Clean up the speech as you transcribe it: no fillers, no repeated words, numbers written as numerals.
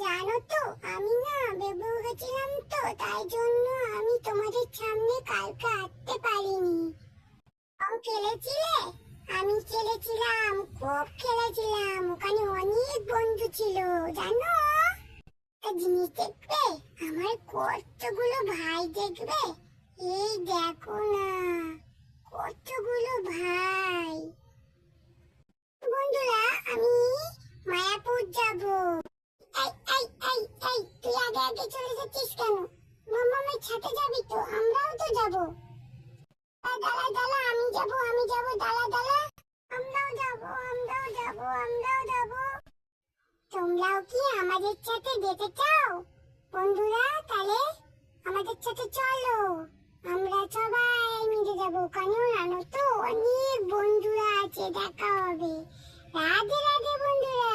জানো তো আমি না বেবু গেছিলাম তো, তাই জন্য আমি তোমাদের সামনে কালকে আসতে পারিনি। খেলেছিলে? আমি খেলেছিলাম, খুব খেলেছিলাম। ওখানে অনেক বন্ধু ছিল জানো। একটা জিনিস দেখবে, আমার কতগুলো ভাই দেখবে। এই দেখো না, কতগুলো ভাই। বন্ধুরা, আমি মায়াপুর যাব। এই এই এই এই, তুই আগে আগে চলে যাচ্ছিস কেন? মামামের সাথে যাবি তো? আমরাও তো যাবো। দাঁড়া দাঁড়া, আমি যাব, দাঁড়া দাঁড়া। আমরাও যাব। তোমরাও কি আমাদের সাথে যেতে চাও? বন্ধুরা, তাহলে আমাদের সাথে চলো। আমরা সবাই মিলে যাবো, কারণ জানো তো অনেক বন্ধুরা আছে, দেখা হবে। রাধে রাধে বন্ধুরা।